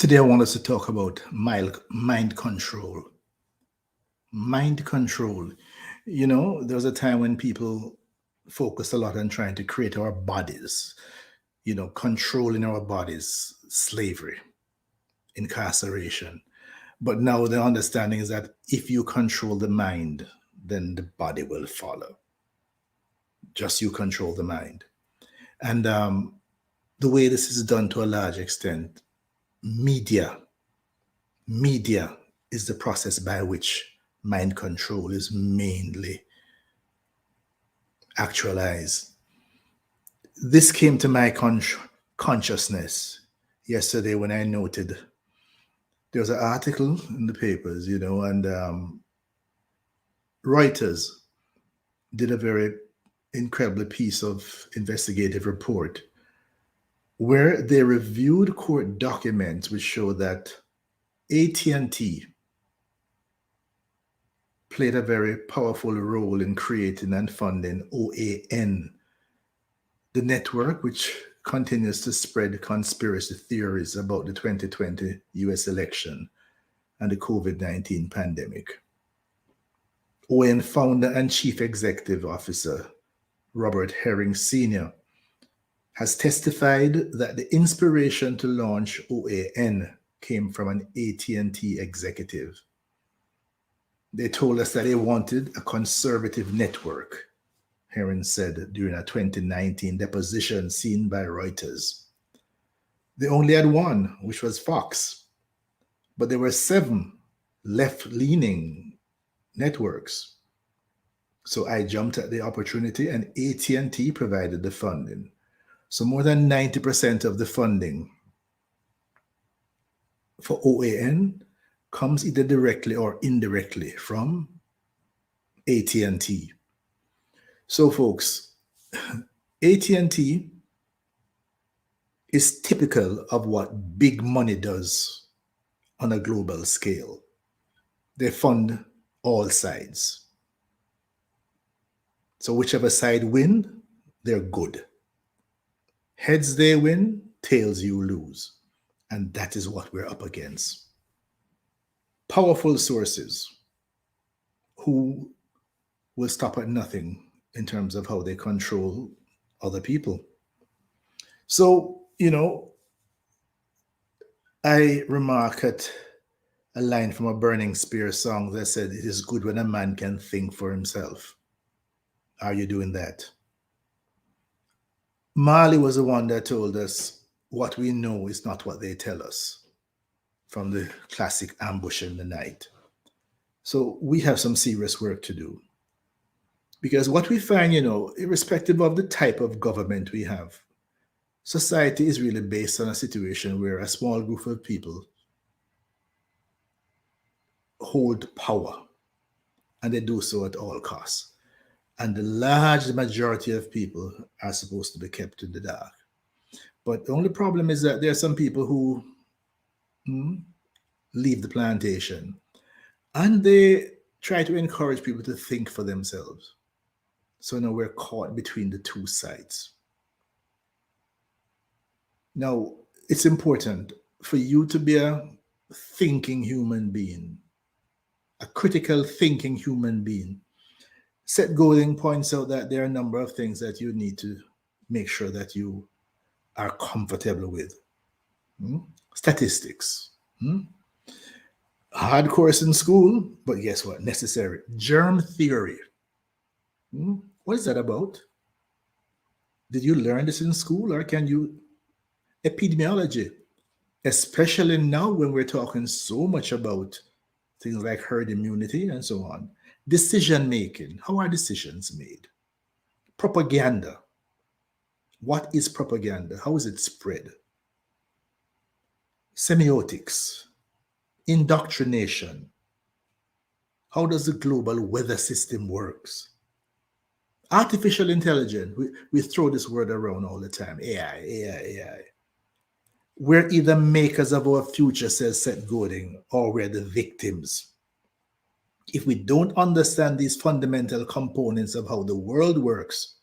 Today, I want us to talk about mind control. Mind control. There was a time when people focused a lot on trying to create our bodies, controlling our bodies, slavery, incarceration. But now the understanding is that if you control the mind, then the body will follow. Just you control the mind. And the way this is done to a large extent, media media is the process by which mind control is mainly actualized. This came to my consciousness yesterday when I noted there was an article in the papers, and Reuters did a very incredible piece of investigative report where they reviewed court documents which show that AT&T played a very powerful role in creating and funding OAN, the network which continues to spread conspiracy theories about the 2020 US election and the COVID-19 pandemic. OAN founder and chief executive officer Robert Herring Sr. has testified that the inspiration to launch OAN came from an AT&T executive. They told us that they wanted a conservative network, Herring said during a 2019 deposition seen by Reuters. They only had one, which was Fox, but there were 7 left-leaning networks. So I jumped at the opportunity and AT&T provided the funding. So more than 90% of the funding for OAN comes either directly or indirectly from AT&T. So folks, AT&T is typical of what big money does on a global scale. They fund all sides. So whichever side win, they're good. Heads they win, tails you lose. And that is what we're up against. Powerful sources who will stop at nothing in terms of how they control other people. So, I remark at a line from a Burning Spear song that said, "It is good when a man can think for himself." Are you doing that? Marley was the one that told us what we know is not what they tell us, from the classic Ambush in the Night. So we have some serious work to do. Because what we find, irrespective of the type of government we have, society is really based on a situation where a small group of people hold power, and they do so at all costs. And the large majority of people are supposed to be kept in the dark. But the only problem is that there are some people who leave the plantation and they try to encourage people to think for themselves. So now we're caught between the two sides. Now, it's important for you to be a thinking human being, a critical thinking human being. Seth Godin points out that there are a number of things that you need to make sure that you are comfortable with. Statistics. Hard course in school, but guess what? Necessary. Germ theory. What is that about? Did you learn this in school, or can you? Epidemiology, especially now when we're talking so much about things like herd immunity and so on. Decision making. How are decisions made? Propaganda. What is propaganda? How is it spread? Semiotics. Indoctrination. How does the global weather system works? Artificial intelligence. We throw this word around all the time. AI. We're either makers of our future, says Seth Godin, or we're the victims. If we don't understand these fundamental components of how the world works,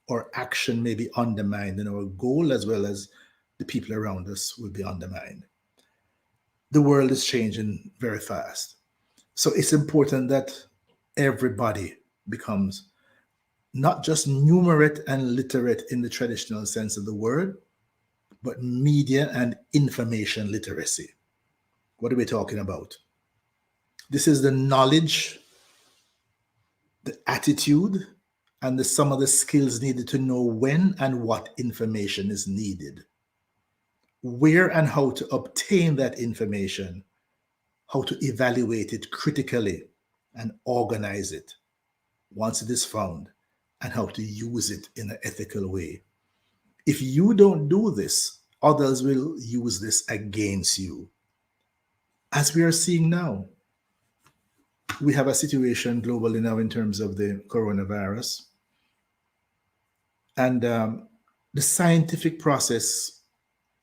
our action may be undermined, and our goal as well as the people around us will be undermined. the world is changing very fast. So it's important that everybody becomes not just numerate and literate in the traditional sense of the word, but media and information literacy. What are we talking about? This is the knowledge, the attitude, and some of the skills needed to know when and what information is needed, where and how to obtain that information, how to evaluate it critically and organize it once it is found, and how to use it in an ethical way. If you don't do this, others will use this against you. As we are seeing now, we have a situation globally now in terms of the coronavirus. And the scientific process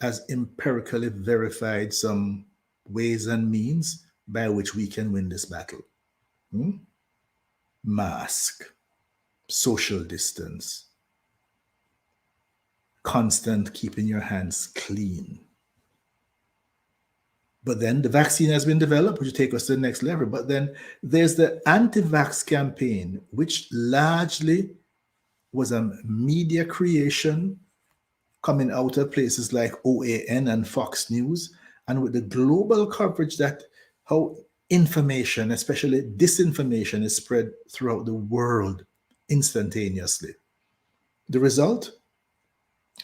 has empirically verified some ways and means by which we can win this battle. Mask, social distance, constant keeping your hands clean. But then the vaccine has been developed, which will take us to the next level. But then there's the anti-vax campaign, which largely was a media creation coming out of places like OAN and Fox News, and with the global coverage that how information, especially disinformation, is spread throughout the world instantaneously. The result?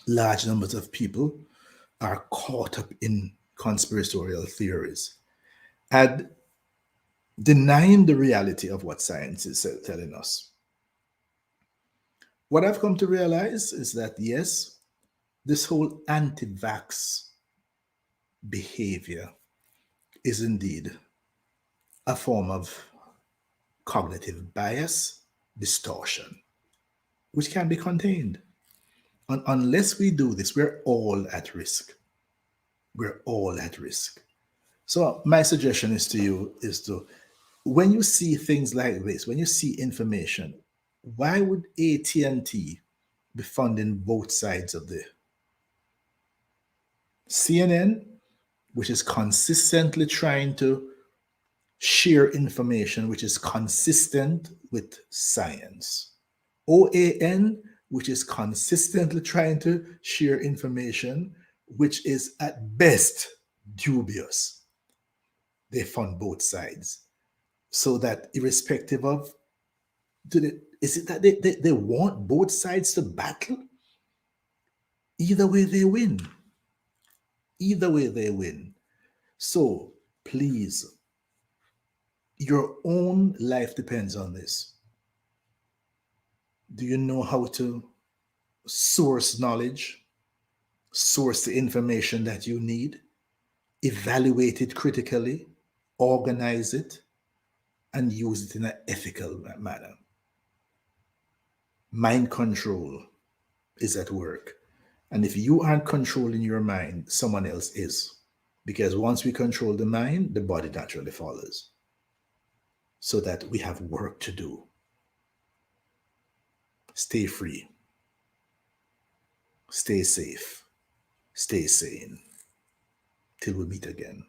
Large numbers of people are caught up in conspiratorial theories and denying the reality of what science is telling us. What I've come to realize is that, yes, this whole anti-vax behavior is indeed a form of cognitive bias, distortion, which can be contained. Unless we do this, we're all at risk. We're all at risk. So my suggestion is to you is to, when you see things like this, when you see information, why would AT&T be funding both sides of the CNN, which is consistently trying to share information which is consistent with science, OAN, which is consistently trying to share information which is at best dubious. They fund both sides so that irrespective of, is it that they want both sides to battle? Either way they win. Either way they win. So please, your own life depends on this. Do you know how to source knowledge, source the information that you need, evaluate it critically, organize it, and use it in an ethical manner? Mind control is at work. And if you aren't controlling your mind, someone else is. Because once we control the mind, the body naturally follows. So that we have work to do. Stay free. Stay safe. Stay sane. Till we meet again.